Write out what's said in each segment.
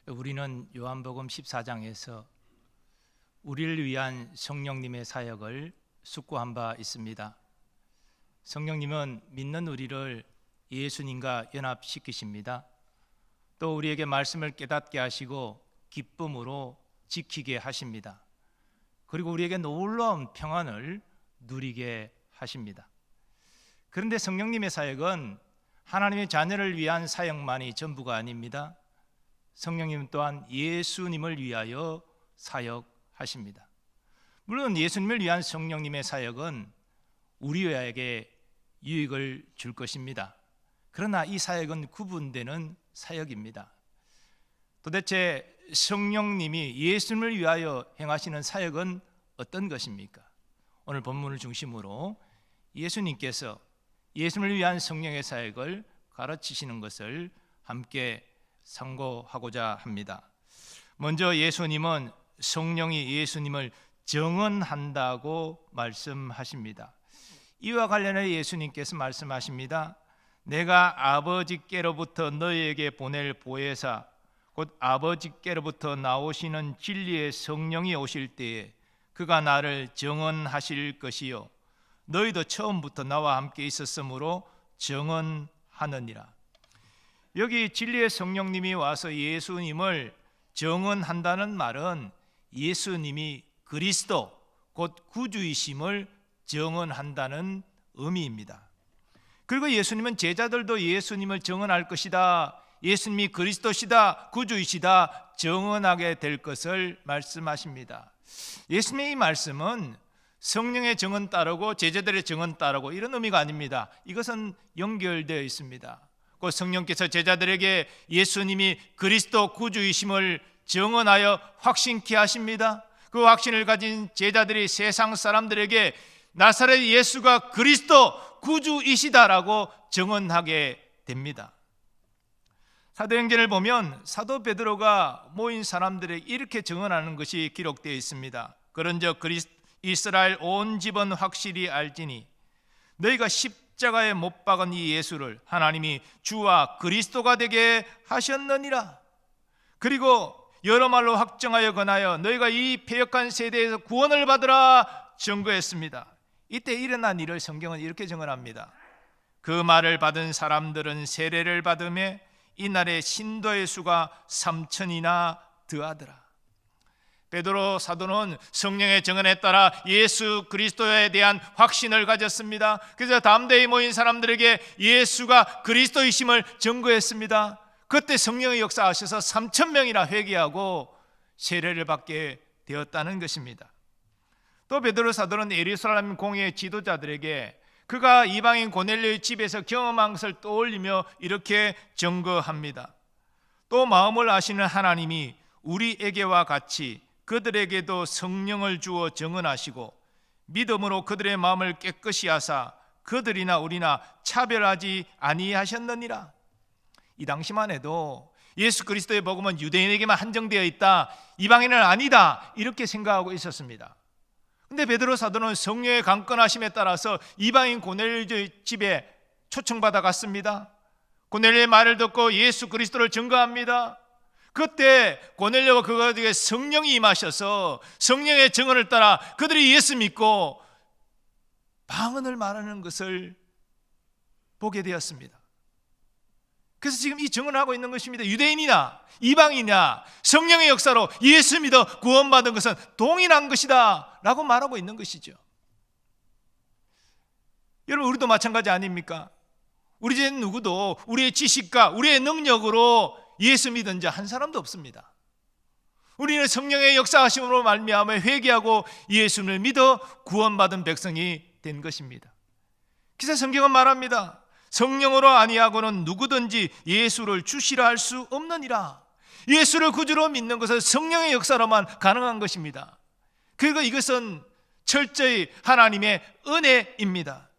우리는 요한복음 14장에서 우리를 위한 성령님의 사역을 숙고한 바 있습니다. 성령님은 믿는 우리를 예수님과 연합시키십니다. 또 우리에게 말씀을 깨닫게 하시고 기쁨으로 지키게 하십니다. 그리고 우리에게 놀라운 평안을 누리게 하십니다. 그런데 성령님의 사역은 하나님의 자녀를 위한 사역만이 전부가 아닙니다. 성령님 또한 예수님을 위하여 사역하십니다. 물론 예수님을 위한 성령님의 사역은 우리에게 유익을 줄 것입니다. 그러나 이 사역은 구분되는 사역입니다. 도대체 성령님이 예수님을 위하여 행하시는 사역은 어떤 것입니까? 오늘 본문을 중심으로 예수님께서 예수님을 위한 성령의 사역을 가르치시는 것을 함께 상고하고자 합니다. 먼저 예수님은 성령이 예수님을 정언한다고 말씀하십니다. 이와 관련해 예수님께서 말씀하십니다. 내가 아버지께로부터 너희에게 보낼 보혜사 곧 아버지께로부터 나오시는 진리의 성령이 오실 때에 그가 나를 정언하실 것이요 너희도 처음부터 나와 함께 있었으므로 정언하느니라. 여기 진리의 성령님이 와서 예수님을 정언한다는 말은 예수님이 그리스도 곧 구주이심을 정언한다는 의미입니다. 그리고 예수님은 제자들도 예수님을 정언할 것이다, 예수님이 그리스도시다, 구주이시다 정언하게 될 것을 말씀하십니다. 예수님의 이 말씀은 성령의 정언 따르고 제자들의 정언 따르고 이런 의미가 아닙니다. 이것은 연결되어 있습니다. 곧 성령께서 제자들에게 예수님이 그리스도 구주이심을 정언하여 확신케 하십니다. 그 확신을 가진 제자들이 세상 사람들에게 나사렛 예수가 그리스도 구주이시다라고 정언하게 됩니다. 사도행전을 보면 사도 베드로가 모인 사람들에게 이렇게 정언하는 것이 기록되어 있습니다. 그런즉 이스라엘 온 집은 확실히 알지니 너희가 십자가에 못 박은 이 예수를 하나님이 주와 그리스도가 되게 하셨느니라. 그리고 여러 말로 확정하여 권하여 너희가 이 패역한 세대에서 구원을 받으라 증거했습니다. 이때 일어난 일을 성경은 이렇게 증언합니다. 그 말을 받은 사람들은 세례를 받으며 이날에 신도의 수가 3,000이나 더하더라. 베드로 사도는 성령의 정언에 따라 예수 그리스도에 대한 확신을 가졌습니다. 그래서 담대히 모인 사람들에게 예수가 그리스도이심을 증거했습니다. 그때 성령의 역사하셔서 3,000명이나 회개하고 세례를 받게 되었다는 것입니다. 또 베드로 사도는 예루살렘 공회 지도자들에게 그가 이방인 고넬료의 집에서 경험한 것을 떠올리며 이렇게 증거합니다. 또 마음을 아시는 하나님이 우리에게와 같이 그들에게도 성령을 주어 정언하시고 믿음으로 그들의 마음을 깨끗이 하사 그들이나 우리나 차별하지 아니하셨느니라. 이 당시만 해도 예수 그리스도의 복음은 유대인에게만 한정되어 있다, 이방인은 아니다 이렇게 생각하고 있었습니다. 근데 베드로 사도는 성령의 강건하심에 따라서 이방인 고넬료의 집에 초청받아 갔습니다. 고넬료의 말을 듣고 예수 그리스도를 증거합니다. 그때 고넬료와 그들에게 성령이 임하셔서 성령의 증언을 따라 그들이 예수 믿고 방언을 말하는 것을 보게 되었습니다. 그래서 지금 이 증언하고 있는 것입니다. 유대인이나 이방인이나 성령의 역사로 예수 믿어 구원받은 것은 동일한 것이다 라고 말하고 있는 것이죠. 여러분, 우리도 마찬가지 아닙니까? 우리 중에 누구도 우리의 지식과 우리의 능력으로 예수 믿은 자 한 사람도 없습니다. 우리는 성령의 역사하심으로 말미암아 회개하고 예수를 믿어 구원받은 백성이 된 것입니다. 그래서 성경은 말합니다. 성령으로 아니하고는 누구든지 예수를 주시라 할 수 없느니라. 예수를 구주로 믿는 것은 성령의 역사로만 가능한 것입니다. 그리고 이것은 철저히 하나님의 은혜입니다.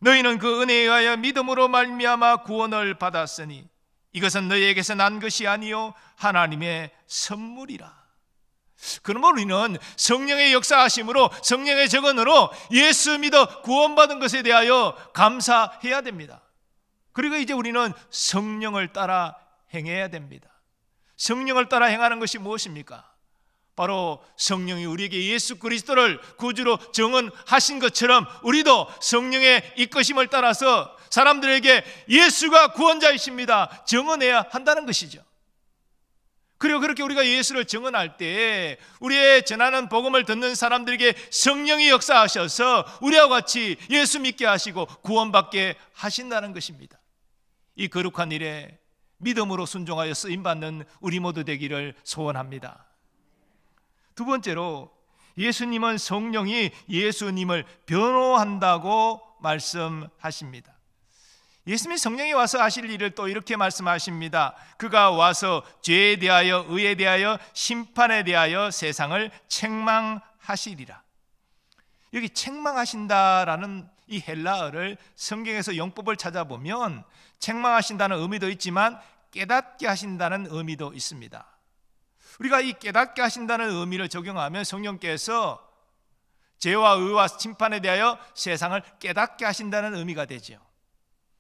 너희는 그 은혜에 의하여 믿음으로 말미암아 구원을 받았으니 이것은 너희에게서 난 것이 아니요 하나님의 선물이라. 그러므로 우리는 성령의 역사하심으로 성령의 증언으로 예수 믿어 구원받은 것에 대하여 감사해야 됩니다. 그리고 이제 우리는 성령을 따라 행해야 됩니다. 성령을 따라 행하는 것이 무엇입니까? 바로 성령이 우리에게 예수 그리스도를 구주로 정언하신 것처럼 우리도 성령의 이끄심을 따라서 사람들에게 예수가 구원자이십니다 정언해야 한다는 것이죠. 그리고 그렇게 우리가 예수를 정언할 때 우리의 전하는 복음을 듣는 사람들에게 성령이 역사하셔서 우리와 같이 예수 믿게 하시고 구원받게 하신다는 것입니다. 이 거룩한 일에 믿음으로 순종하여 쓰임받는 우리 모두 되기를 소원합니다. 두 번째로, 예수님은 성령이 예수님을 변호한다고 말씀하십니다. 예수님이 성령이 와서 하실 일을 또 이렇게 말씀하십니다. 그가 와서 죄에 대하여, 의에 대하여, 심판에 대하여 세상을 책망하시리라. 여기 책망하신다라는 이 헬라어를 성경에서 용법을 찾아보면 책망하신다는 의미도 있지만 깨닫게 하신다는 의미도 있습니다. 우리가 이 깨닫게 하신다는 의미를 적용하면 성령께서 죄와 의와 심판에 대하여 세상을 깨닫게 하신다는 의미가 되죠.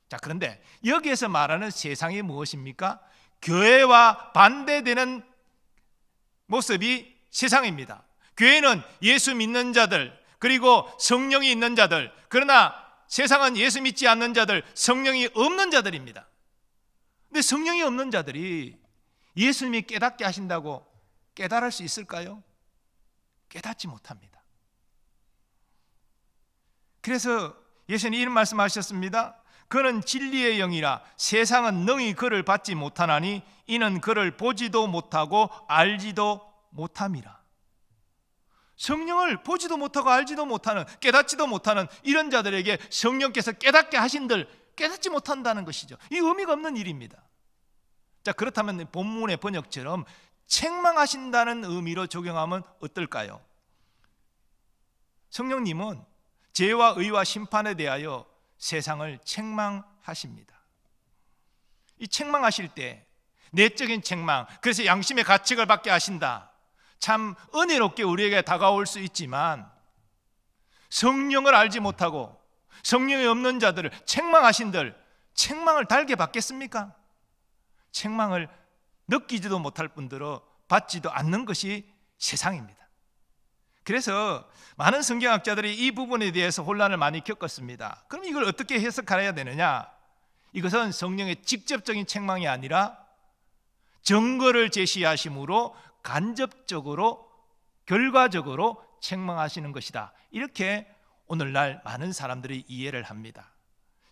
자, 그런데 여기에서 말하는 세상이 무엇입니까? 교회와 반대되는 모습이 세상입니다. 교회는 예수 믿는 자들, 그리고 성령이 있는 자들, 그러나 세상은 예수 믿지 않는 자들, 성령이 없는 자들입니다. 근데 성령이 없는 자들이 예수님이 깨닫게 하신다고 깨달을 수 있을까요? 깨닫지 못합니다. 그래서 예수님이 이런 말씀하셨습니다. 그는 진리의 영이라 세상은 능히 그를 받지 못하나니 이는 그를 보지도 못하고 알지도 못함이라. 성령을 보지도 못하고 알지도 못하는, 깨닫지도 못하는 이런 자들에게 성령께서 깨닫게 하신들 깨닫지 못한다는 것이죠. 이 의미가 없는 일입니다. 자, 그렇다면 본문의 번역처럼 책망하신다는 의미로 적용하면 어떨까요? 성령님은 죄와 의와 심판에 대하여 세상을 책망하십니다. 이 책망하실 때 내적인 책망, 그래서 양심의 가책을 받게 하신다. 참 은혜롭게 우리에게 다가올 수 있지만 성령을 알지 못하고 성령이 없는 자들을 책망하신들 책망을 달게 받겠습니까? 책망을 느끼지도 못할 뿐더러 받지도 않는 것이 세상입니다. 그래서 많은 성경학자들이 이 부분에 대해서 혼란을 많이 겪었습니다. 그럼 이걸 어떻게 해석해야 되느냐? 이것은 성령의 직접적인 책망이 아니라 증거를 제시하심으로 간접적으로 결과적으로 책망하시는 것이다. 이렇게 오늘날 많은 사람들이 이해를 합니다.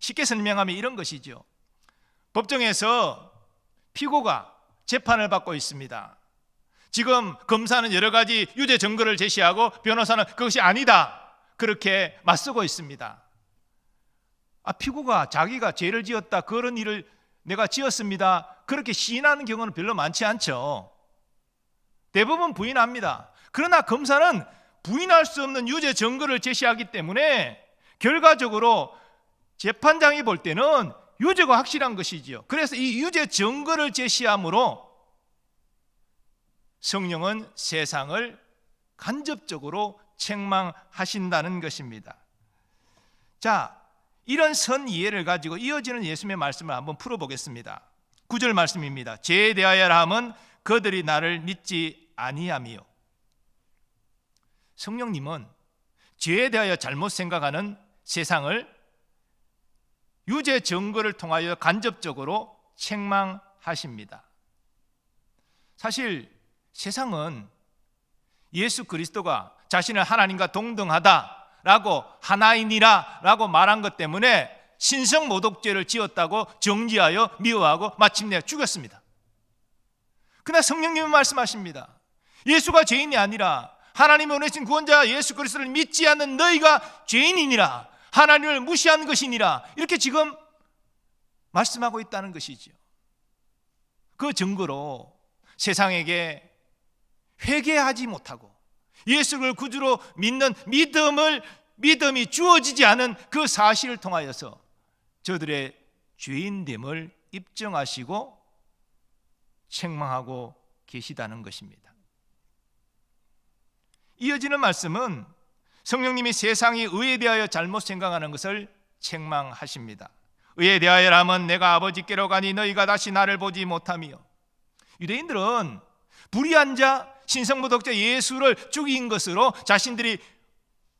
쉽게 설명하면 이런 것이죠. 법정에서 피고가 재판을 받고 있습니다. 지금 검사는 여러 가지 유죄 증거를 제시하고 변호사는 그것이 아니다 그렇게 맞서고 있습니다. 피고가 자기가 죄를 지었다, 그런 일을 내가 지었습니다 그렇게 시인하는 경우는 별로 많지 않죠. 대부분 부인합니다. 그러나 검사는 부인할 수 없는 유죄 증거를 제시하기 때문에 결과적으로 재판장이 볼 때는 유죄가 확실한 것이지요. 그래서 이 유죄 증거를 제시함으로 성령은 세상을 간접적으로 책망하신다는 것입니다. 자, 이런 선 이해를 가지고 이어지는 예수님의 말씀을 한번 풀어보겠습니다. 9절 말씀입니다. 죄에 대하여라 함은 그들이 나를 믿지 아니하미요. 성령님은 죄에 대하여 잘못 생각하는 세상을 유죄 증거를 통하여 간접적으로 책망하십니다. 사실 세상은 예수 그리스도가 자신을 하나님과 동등하다라고, 하나인이라라고 말한 것 때문에 신성모독죄를 지었다고 정죄하여 미워하고 마침내 죽였습니다. 그러나 성령님은 말씀하십니다. 예수가 죄인이 아니라 하나님이 보내신 구원자 예수 그리스도를 믿지 않는 너희가 죄인이니라, 하나님을 무시한 것이니라, 이렇게 지금 말씀하고 있다는 것이죠. 그 증거로 세상에게 회개하지 못하고 예수를 구주로 믿는 믿음이 주어지지 않은 그 사실을 통하여서 저들의 죄인됨을 입증하시고 책망하고 계시다는 것입니다. 이어지는 말씀은 성령님이 세상이 의에 대하여 잘못 생각하는 것을 책망하십니다. 의에 대하여라면 내가 아버지께로 가니 너희가 다시 나를 보지 못하며 유대인들은 불의한 자, 신성모독자 예수를 죽인 것으로 자신들이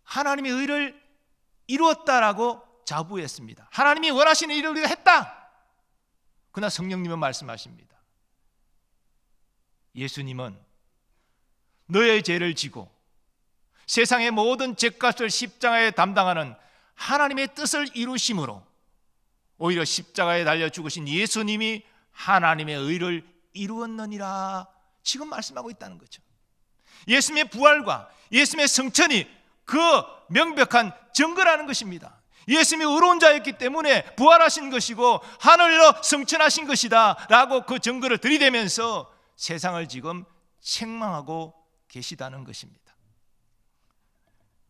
하나님의 의를 이루었다라고 자부했습니다. 하나님이 원하시는 일을 우리가 했다. 그러나 성령님은 말씀하십니다. 예수님은 너의 죄를 지고 세상의 모든 죄값을 십자가에 담당하는 하나님의 뜻을 이루심으로 오히려 십자가에 달려 죽으신 예수님이 하나님의 의를 이루었느니라 지금 말씀하고 있다는 거죠. 예수님의 부활과 예수님의 성천이 그 명백한 증거라는 것입니다. 예수님이 의로운 자였기 때문에 부활하신 것이고 하늘로 성천하신 것이다 라고 그 증거를 들이대면서 세상을 지금 책망하고 계시다는 것입니다.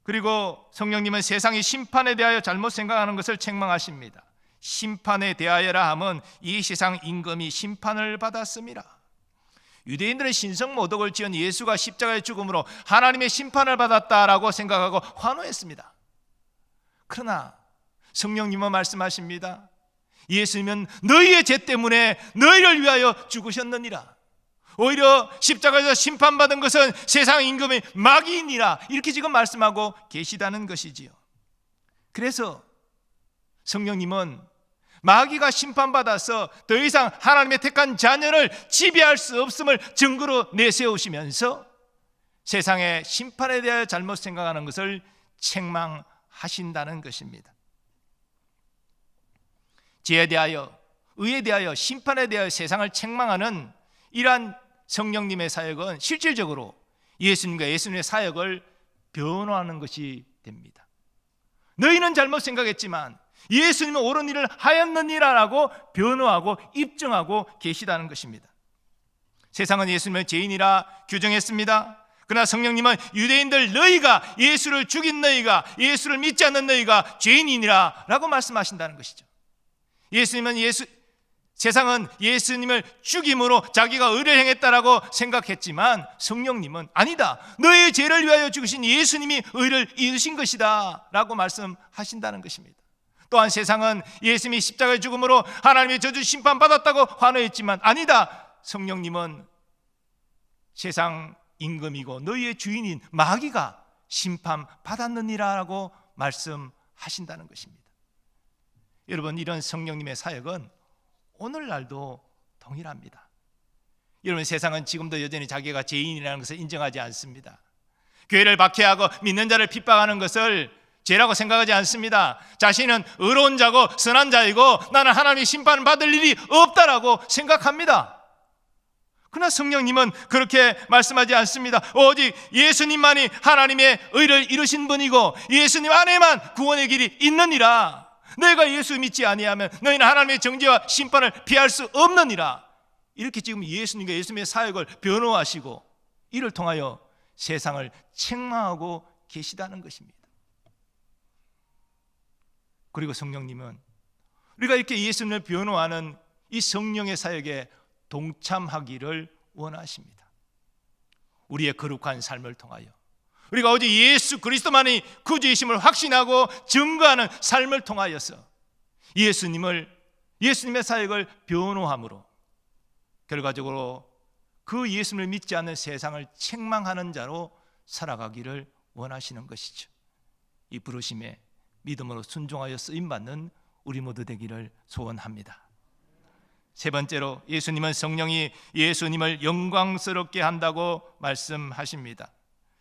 그리고 성령님은 세상이 심판에 대하여 잘못 생각하는 것을 책망하십니다. 심판에 대하여라 함은 이 세상 임금이 심판을 받았습니다. 유대인들은 신성모독을 지은 예수가 십자가의 죽음으로 하나님의 심판을 받았다라고 생각하고 환호했습니다. 그러나 성령님은 말씀하십니다. 예수님은 너희의 죄 때문에 너희를 위하여 죽으셨느니라. 오히려 십자가에서 심판받은 것은 세상 임금의 마귀이니라 이렇게 지금 말씀하고 계시다는 것이지요. 그래서 성령님은 마귀가 심판받아서 더 이상 하나님의 택한 자녀를 지배할 수 없음을 증거로 내세우시면서 세상의 심판에 대하여 잘못 생각하는 것을 책망하신다는 것입니다. 죄에 대하여, 의에 대하여, 심판에 대하여 세상을 책망하는 이러한 성령님의 사역은 실질적으로 예수님과 예수님의 사역을 변호하는 것이 됩니다. 너희는 잘못 생각했지만 예수님은 옳은 일을 하였느니라라고 변호하고 입증하고 계시다는 것입니다. 세상은 예수님을 죄인이라 규정했습니다. 그러나 성령님은 유대인들 너희가 예수를 죽인 너희가 예수를 믿지 않는 너희가 죄인이니라 라고 말씀하신다는 것이죠. 세상은 예수님을 죽임으로 자기가 의를 행했다라고 생각했지만 성령님은 아니다. 너의 죄를 위하여 죽으신 예수님이 의를 이루신 것이다 라고 말씀하신다는 것입니다. 또한 세상은 예수님이 십자가의 죽음으로 하나님의 저주 심판받았다고 환호했지만 아니다. 성령님은 세상 임금이고 너희의 주인인 마귀가 심판받았느니라라고 말씀하신다는 것입니다. 여러분, 이런 성령님의 사역은 오늘날도 동일합니다. 여러분, 세상은 지금도 여전히 자기가 죄인이라는 것을 인정하지 않습니다. 교회를 박해하고 믿는 자를 핍박하는 것을 죄라고 생각하지 않습니다. 자신은 의로운 자고 선한 자이고 나는 하나님의 심판을 받을 일이 없다라고 생각합니다. 그러나 성령님은 그렇게 말씀하지 않습니다. 오직 예수님만이 하나님의 의를 이루신 분이고 예수님 안에만 구원의 길이 있느니라. 너희가 예수 믿지 아니하면 너희는 하나님의 정죄와 심판을 피할 수 없느니라. 이렇게 지금 예수님과 예수님의 사역을 변호하시고 이를 통하여 세상을 책망하고 계시다는 것입니다. 그리고 성령님은 우리가 이렇게 예수님을 변호하는 이 성령의 사역에 동참하기를 원하십니다. 우리의 거룩한 삶을 통하여 우리가 오직 예수 그리스도만이 구주이심을 확신하고 증거하는 삶을 통하여서 예수님의 사역을 변호함으로 결과적으로 그 예수님을 믿지 않는 세상을 책망하는 자로 살아가기를 원하시는 것이죠. 이 부르심에 믿음으로 순종하여 쓰임받는 우리 모두 되기를 소원합니다. 세 번째로 예수님은 성령이 예수님을 영광스럽게 한다고 말씀하십니다.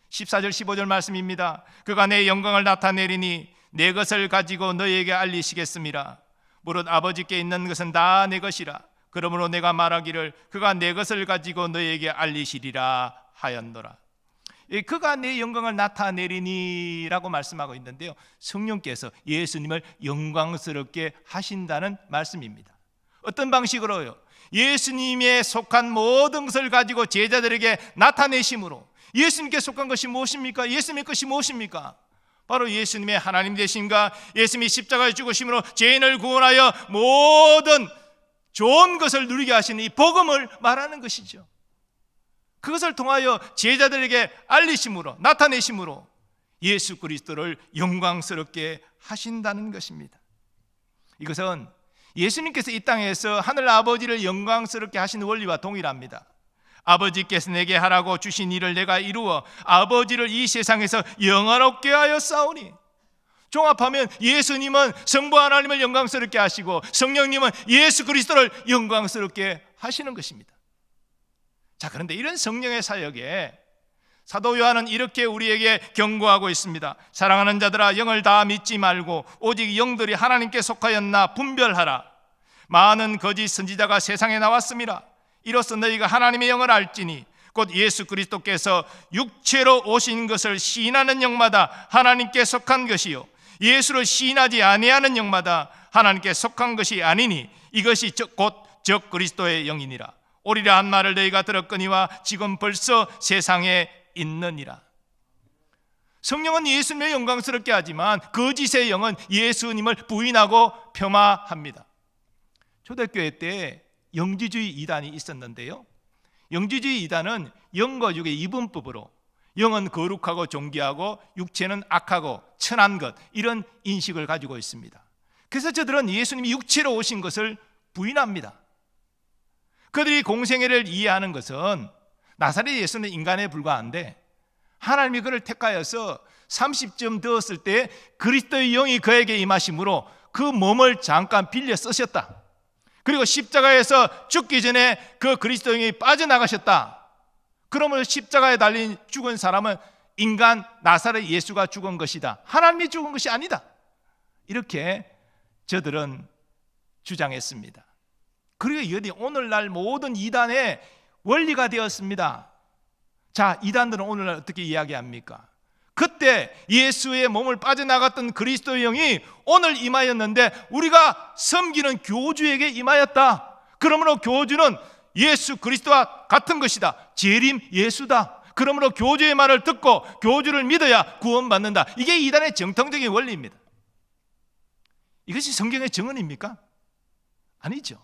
14절 15절 말씀입니다. 그가 내 영광을 나타내리니 내 것을 가지고 너희에게 알리시겠습니다. 무릇 아버지께 있는 것은 다 내 것이라. 그러므로 내가 말하기를 그가 내 것을 가지고 너희에게 알리시리라 하였노라. 그가 내 영광을 나타내리니 라고 말씀하고 있는데요, 성령께서 예수님을 영광스럽게 하신다는 말씀입니다. 어떤 방식으로요? 예수님에 속한 모든 것을 가지고 제자들에게 나타내심으로. 예수님께 속한 것이 무엇입니까? 예수님의 것이 무엇입니까? 바로 예수님의 하나님 되심과 예수님이 십자가에 죽으심으로 죄인을 구원하여 모든 좋은 것을 누리게 하시는 이 복음을 말하는 것이죠. 그것을 통하여 제자들에게 알리심으로, 나타내심으로 예수 그리스도를 영광스럽게 하신다는 것입니다. 이것은 예수님께서 이 땅에서 하늘 아버지를 영광스럽게 하시는 원리와 동일합니다. 아버지께서 내게 하라고 주신 일을 내가 이루어 아버지를 이 세상에서 영화롭게 하여 싸우니. 종합하면 예수님은 성부 하나님을 영광스럽게 하시고 성령님은 예수 그리스도를 영광스럽게 하시는 것입니다. 자, 그런데 이런 성령의 사역에 사도 요한은 이렇게 우리에게 경고하고 있습니다. 사랑하는 자들아, 영을 다 믿지 말고 오직 영들이 하나님께 속하였나 분별하라. 많은 거짓 선지자가 세상에 나왔습니다. 이로써 너희가 하나님의 영을 알지니 곧 예수 그리스도께서 육체로 오신 것을 시인하는 영마다 하나님께 속한 것이요 예수를 시인하지 아니하는 영마다 하나님께 속한 것이 아니니 이것이 곧 적 그리스도의 영이니라. 오리라 한 말을 너희가 들었거니와 지금 벌써 세상에 있느니라. 성령은 예수님을 영광스럽게 하지만 거짓의 영은 예수님을 부인하고 폄하합니다. 초대교회 때 영지주의 이단이 있었는데요, 영지주의 이단은 영과 육의 이분법으로 영은 거룩하고 존귀하고 육체는 악하고 천한 것, 이런 인식을 가지고 있습니다. 그래서 저들은 예수님이 육체로 오신 것을 부인합니다. 그들이 공생애를 이해하는 것은 나사렛 예수는 인간에 불과한데 하나님이 그를 택하여서 30쯤 되었을 때 그리스도의 영이 그에게 임하심으로 그 몸을 잠깐 빌려 쓰셨다. 그리고 십자가에서 죽기 전에 그 그리스도의 영이 빠져나가셨다. 그러면 십자가에 달린 죽은 사람은 인간 나사렛 예수가 죽은 것이다, 하나님이 죽은 것이 아니다, 이렇게 저들은 주장했습니다. 그리고 이것이 오늘날 모든 이단의 원리가 되었습니다. 자, 이단들은 오늘날 어떻게 이야기합니까? 그때 예수의 몸을 빠져나갔던 그리스도의 영이 오늘 임하였는데 우리가 섬기는 교주에게 임하였다. 그러므로 교주는 예수 그리스도와 같은 것이다, 재림 예수다. 그러므로 교주의 말을 듣고 교주를 믿어야 구원받는다. 이게 이단의 정통적인 원리입니다. 이것이 성경의 정언입니까? 아니죠.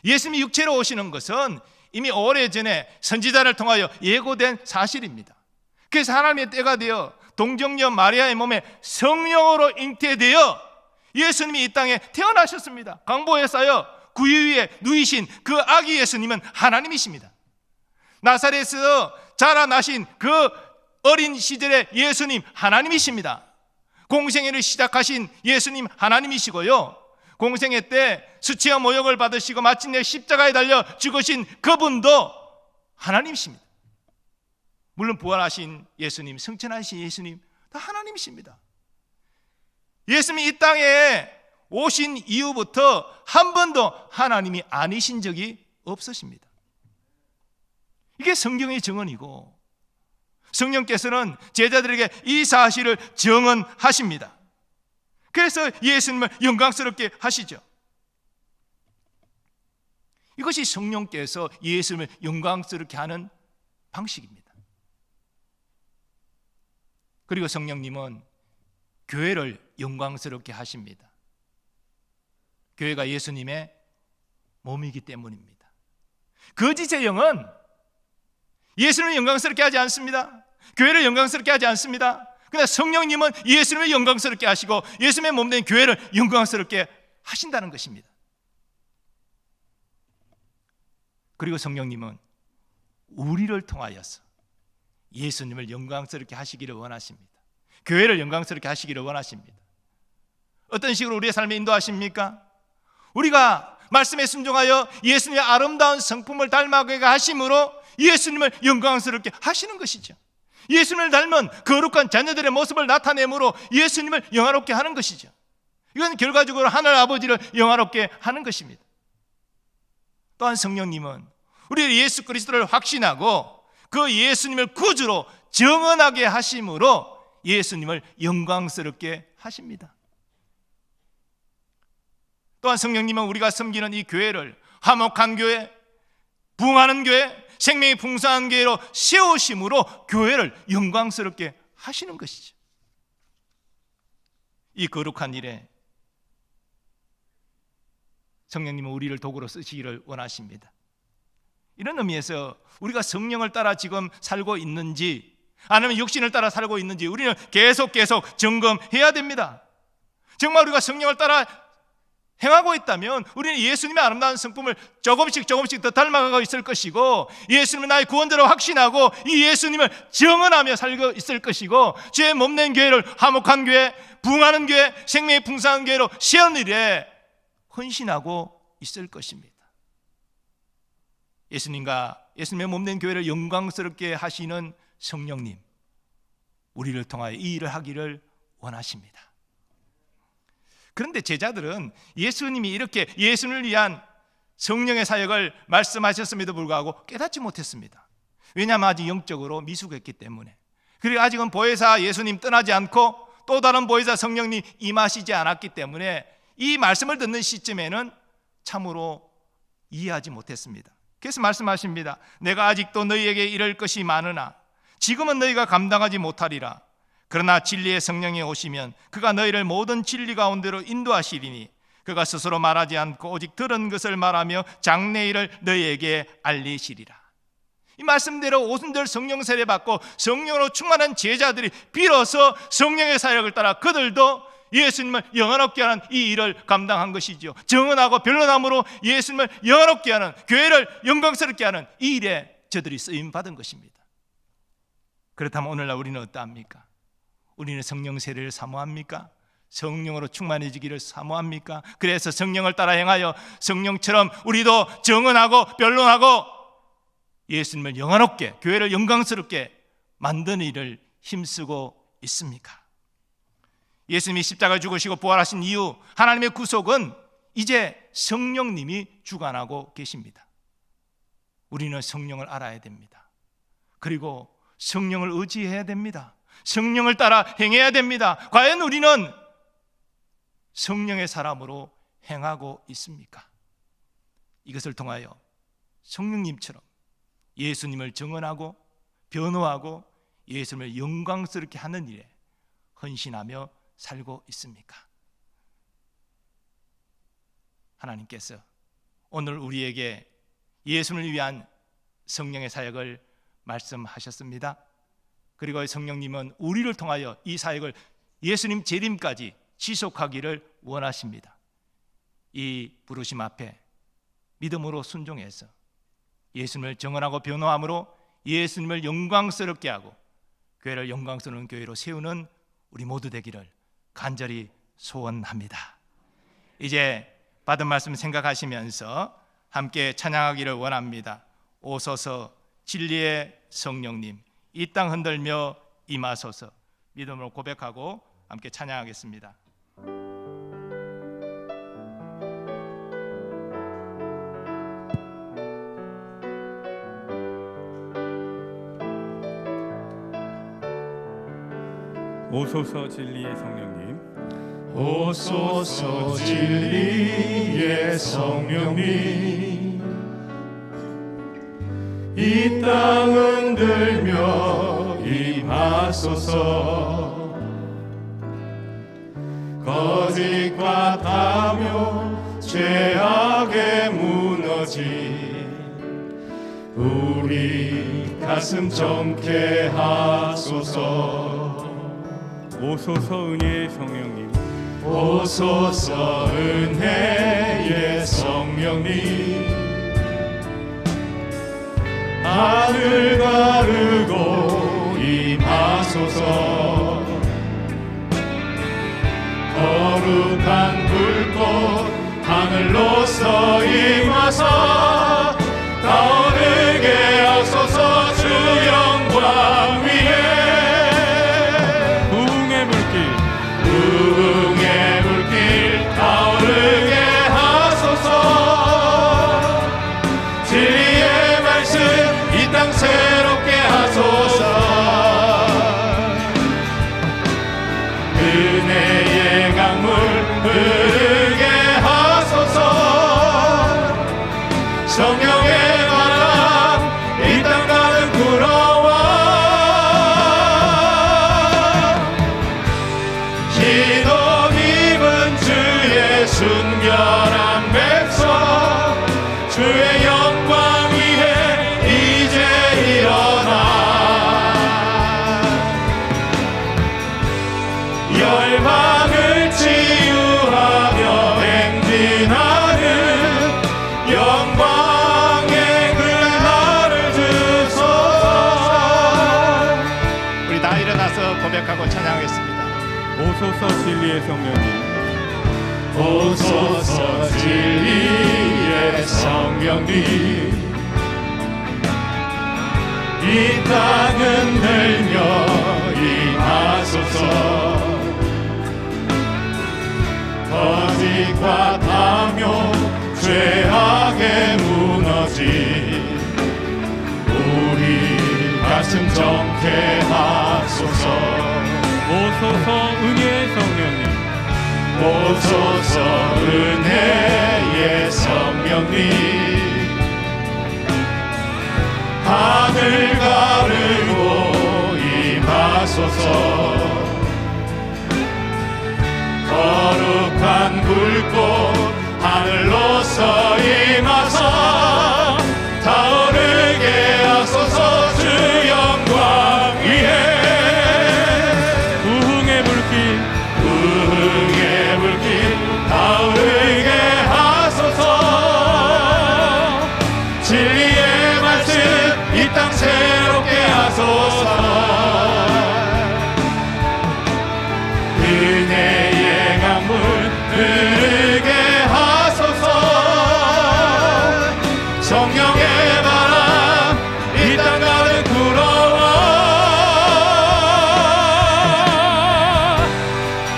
예수님이 육체로 오시는 것은 이미 오래전에 선지자를 통하여 예고된 사실입니다. 그래서 하나님의 때가 되어 동정녀 마리아의 몸에 성령으로 잉태되어 예수님이 이 땅에 태어나셨습니다. 강보에 쌓여 구유 위에 누이신 그 아기 예수님은 하나님이십니다. 나사렛에서 자라나신 그 어린 시절의 예수님 하나님이십니다. 공생애를 시작하신 예수님 하나님이시고요, 공생애 때 수치와 모욕을 받으시고 마침내 십자가에 달려 죽으신 그분도 하나님이십니다. 물론 부활하신 예수님, 승천하신 예수님 다 하나님이십니다. 예수님이 이 땅에 오신 이후부터 한 번도 하나님이 아니신 적이 없으십니다. 이게 성경의 증언이고 성령께서는 제자들에게 이 사실을 증언하십니다. 그래서 예수님을 영광스럽게 하시죠. 이것이 성령께서 예수님을 영광스럽게 하는 방식입니다. 그리고 성령님은 교회를 영광스럽게 하십니다. 교회가 예수님의 몸이기 때문입니다. 거짓의 영은 예수님을 영광스럽게 하지 않습니다. 교회를 영광스럽게 하지 않습니다. 그러나 성령님은 예수님을 영광스럽게 하시고 예수님의 몸된 교회를 영광스럽게 하신다는 것입니다. 그리고 성령님은 우리를 통하여서 예수님을 영광스럽게 하시기를 원하십니다. 교회를 영광스럽게 하시기를 원하십니다. 어떤 식으로 우리의 삶에 인도하십니까? 우리가 말씀에 순종하여 예수님의 아름다운 성품을 닮아가게 하심으로 예수님을 영광스럽게 하시는 것이죠. 예수님을 닮은 거룩한 자녀들의 모습을 나타내므로 예수님을 영화롭게 하는 것이죠. 이건 결과적으로 하늘 아버지를 영화롭게 하는 것입니다. 또한 성령님은 우리 예수 그리스도를 확신하고 그 예수님을 구주로 정언하게 하심으로 예수님을 영광스럽게 하십니다. 또한 성령님은 우리가 섬기는 이 교회를 화목한 교회, 부흥하는 교회, 생명이 풍성한 교회로 세우심으로 교회를 영광스럽게 하시는 것이죠. 이 거룩한 일에 성령님은 우리를 도구로 쓰시기를 원하십니다. 이런 의미에서 우리가 성령을 따라 지금 살고 있는지 아니면 육신을 따라 살고 있는지 우리는 계속 점검해야 됩니다. 정말 우리가 성령을 따라 행하고 있다면 우리는 예수님의 아름다운 성품을 조금씩 더 닮아가고 있을 것이고, 예수님은 나의 구원자로 확신하고 이 예수님을 증언하며 살고 있을 것이고, 죄 몸낸 교회를 화목한 교회, 부흥하는 교회, 생명의 풍성한 교회로 세우는 일에 헌신하고 있을 것입니다. 예수님의 몸낸 교회를 영광스럽게 하시는 성령님, 우리를 통하여 이 일을 하기를 원하십니다. 그런데 제자들은 예수님이 이렇게 예수님을 위한 성령의 사역을 말씀하셨음에도 불구하고 깨닫지 못했습니다. 왜냐하면 아직 영적으로 미숙했기 때문에. 그리고 아직은 보혜사 예수님 떠나지 않고 또 다른 보혜사 성령님 임하시지 않았기 때문에 이 말씀을 듣는 시점에는 참으로 이해하지 못했습니다. 그래서 말씀하십니다. 내가 아직도 너희에게 이를 것이 많으나 지금은 너희가 감당하지 못하리라. 그러나 진리의 성령이 오시면 그가 너희를 모든 진리 가운데로 인도하시리니 그가 스스로 말하지 않고 오직 들은 것을 말하며 장래일을 너희에게 알리시리라. 이 말씀대로 오순절 성령 세례 받고 성령으로 충만한 제자들이 비로소 성령의 사역을 따라 그들도 예수님을 영원롭게 하는 이 일을 감당한 것이죠. 증언하고 변론함으로 예수님을 영원롭게 하는, 교회를 영광스럽게 하는 이 일에 저들이 쓰임 받은 것입니다. 그렇다면 오늘날 우리는 어떠합니까? 우리는 성령 세례를 사모합니까? 성령으로 충만해지기를 사모합니까? 그래서 성령을 따라 행하여 성령처럼 우리도 증언하고 변론하고 예수님을 영원롭게, 교회를 영광스럽게 만드는 일을 힘쓰고 있습니까? 예수님이 십자가에 죽으시고 부활하신 이후 하나님의 구속은 이제 성령님이 주관하고 계십니다. 우리는 성령을 알아야 됩니다. 그리고 성령을 의지해야 됩니다. 성령을 따라 행해야 됩니다. 과연 우리는 성령의 사람으로 행하고 있습니까? 이것을 통하여 성령님처럼 예수님을 증언하고 변호하고 예수님을 영광스럽게 하는 일에 헌신하며 살고 있습니까? 하나님께서 오늘 우리에게 예수님을 위한 성령의 사역을 말씀하셨습니다. 그리고 성령님은 우리를 통하여 이 사역을 예수님 재림까지 지속하기를 원하십니다. 이 부르심 앞에 믿음으로 순종해서 예수님을 증언하고 변호함으로 예수님을 영광스럽게 하고 교회를 영광스러운 교회로 세우는 우리 모두 되기를 간절히 소원합니다. 이제 받은 말씀 생각하시면서 함께 찬양하기를 원합니다. 오소서 진리의 성령님, 이 땅 흔들며 임하소서. 믿음으로 고백하고 함께 찬양하겠습니다. 오소서 진리의 성령님, 오소서 진리의 성령님, 이 땅 흔들며 임하소서. 거짓과 타며 죄악에 무너진 우리 가슴 정케 하소서. 오소서 은혜의 성령님, 오소서 은혜의 성령님, 하늘 가르고 임하소서. 거룩한 불꽃 하늘로서 임하사 타오르게 하소서. 주 영광 위에 부흥의 불길 타오르게 하소서. 진리의 말씀 이 땅 새롭게 하소서. 은혜의 강물 흐르게 하소서. 성령의 바람 이 땅 가득 불어와 기도 입은 주의 순결한 백성 주의 영광 위에 이제 일어나 고백하고 찬양하겠습니다. 오소서 진리의 성령님, 오소서 진리의 성령님, 이 땅은 들며 임하소서. 거짓과 탐욕 죄악에 무너진 우리 가슴 정케 하소서. 오소서 은혜의 성령님, 오소서 은혜의 성령님, 하늘 가르고 임하소서. 거룩한 불꽃 하늘로서 임하사 타오르게 하소서. 주 영광 위에 부흥의 불길, 부흥의 불길 타오르게 하소서. 진리의 말씀 이 땅 새롭게 하소서. 은혜의 강물 흐르게 하소서. 성령의 바람 이 땅 가득 불어와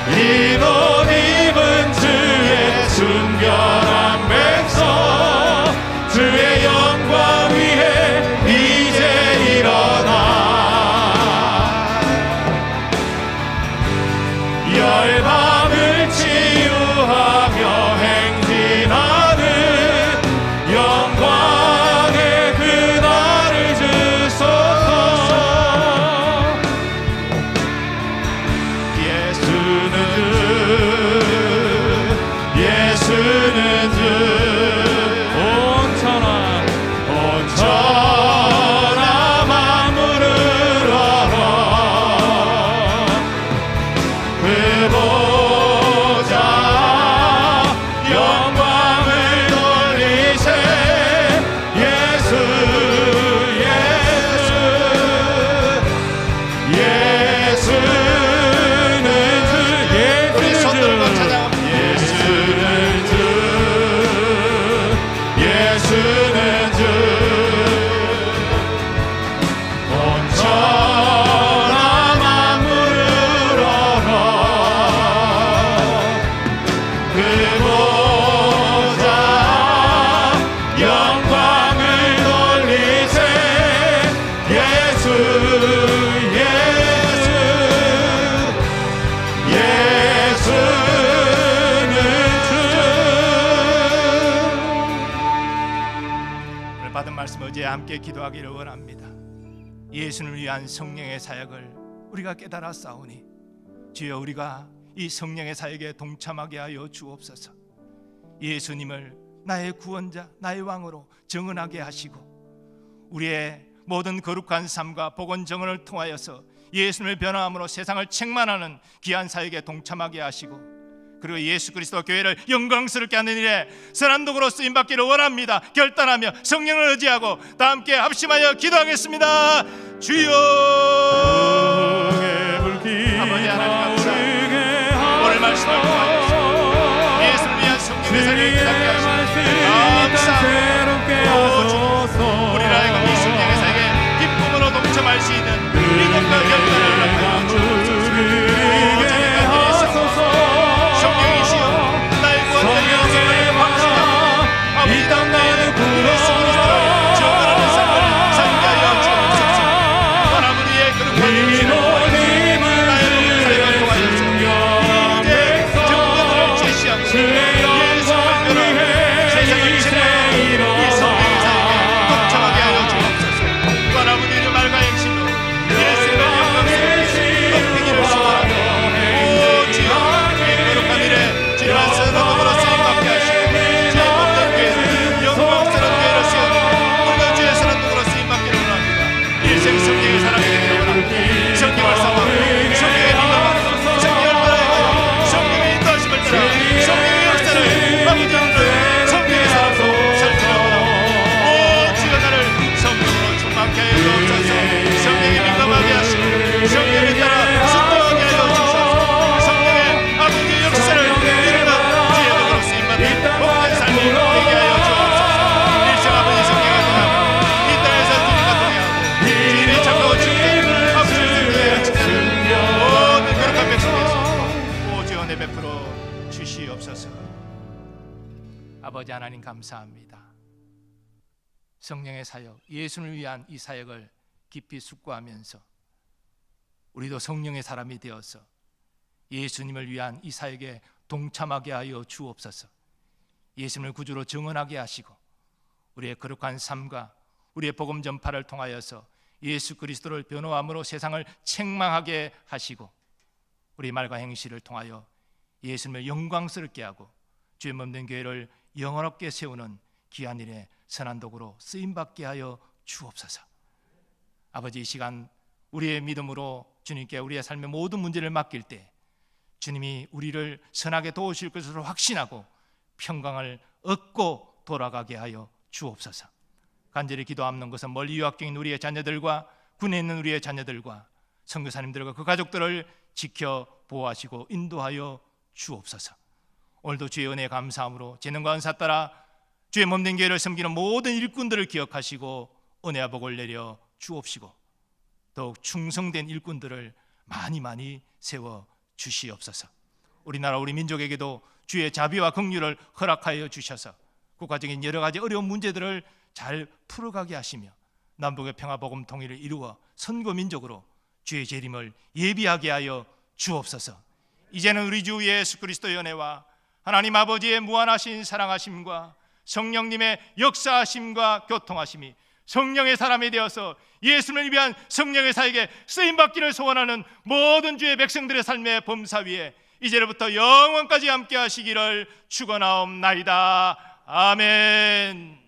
이 옷 입은 주의 순결한 백성, 주의 영광 위에 이제 일어나. 열방을 치유하며 행진하는 영광의 그날을 주소서. 예수는 주, 예수는 주. 온 천하 만물을 알아. 그 보좌 영광을 돌리세. 예수 예수 예수는 주. 우리 손 들고 찬양합니다. 예수는 주, 예수는 주. 온 천하 만물을 알아. 그 보좌 영광을 돌리세. 예수 예수 예수는 주. 오늘 받은 말씀 어제 함께 기도하기를 원합니다. 예수를 위한 성령의 사역을 우리가 깨달아 싸우니 주여 우리가 이 성령의 사역에 동참하게 하여 주옵소서. 예수님을 나의 구원자, 나의 왕으로 정언하게 하시고 우리의 모든 거룩한 삶과 복원 정언을 통하여서 예수님을 변화함으로 세상을 책망하는 귀한 사역에 동참하게 하시고 그리고 예수 그리스도 교회를 영광스럽게 하는 일에 선한 도구로 쓰임받기를 원합니다. 결단하며 성령을 의지하고 다 함께 합심하여 기도하겠습니다. 주여 부흥의 불길 아버지 하나님 타오르게 오늘 말씀을 통하여서 예수를 위한 성령의 사역을 기다리게 하시니 감사합니다. 새롭게 하소서. 우리 하여금 이 성령의 사역에 기쁨으로 동참할 수 있는 믿음과 결단을 하여 주옵소서. 성령이시여 나의 구원자여 이 땅 가득 불어서 정언하는 삶을 살게 하여 주옵소서. 하나님 우리의 거룩한 이 옷 입은 나의 사역을 통하여서 주의 백성, 아버지 하나님 감사합니다. 성령의 사역, 예수를 위한 이 사역을 깊이 숙고하면서 우리도 성령의 사람이 되어서 예수님을 위한 이 사역에 동참하게 하여 주옵소서. 예수님을 구주로 증언하게 하시고 우리의 거룩한 삶과 우리의 복음 전파를 통하여서 예수 그리스도를 변호함으로 세상을 책망하게 하시고 우리 말과 행실을 통하여 예수님을 영광스럽게 하고 주의 몸된 교회를 영원롭게 세우는 귀한 일에 선한 도구로 쓰임받게 하여 주옵소서. 아버지, 이 시간 우리의 믿음으로 주님께 우리의 삶의 모든 문제를 맡길 때 주님이 우리를 선하게 도우실 것으로 확신하고 평강을 얻고 돌아가게 하여 주옵소서. 간절히 기도하는 것은 멀리 유학 중인 우리의 자녀들과 군에 있는 우리의 자녀들과 선교사님들과 그 가족들을 지켜 보호하시고 인도하여 주옵소서. 오늘도 주의 은혜에 감사함으로 재능과 은사 따라 주의 몸된 교회를 섬기는 모든 일꾼들을 기억하시고 은혜와 복을 내려 주옵시고 더욱 충성된 일꾼들을 많이 세워 주시옵소서. 우리나라 우리 민족에게도 주의 자비와 긍휼을 허락하여 주셔서 국가적인 여러 가지 어려운 문제들을 잘 풀어가게 하시며 남북의 평화 복음 통일을 이루어 선거 민족으로 주의 재림을 예비하게 하여 주옵소서. 이제는 우리 주 예수 그리스도의 은혜와 하나님 아버지의 무한하신 사랑하심과 성령님의 역사하심과 교통하심이 성령의 사람이 되어서 예수님을 위한 성령의 사역에 쓰임받기를 소원하는 모든 주의 백성들의 삶의 범사 위에 이제로부터 영원까지 함께 하시기를 축원하옵나이다. 아멘.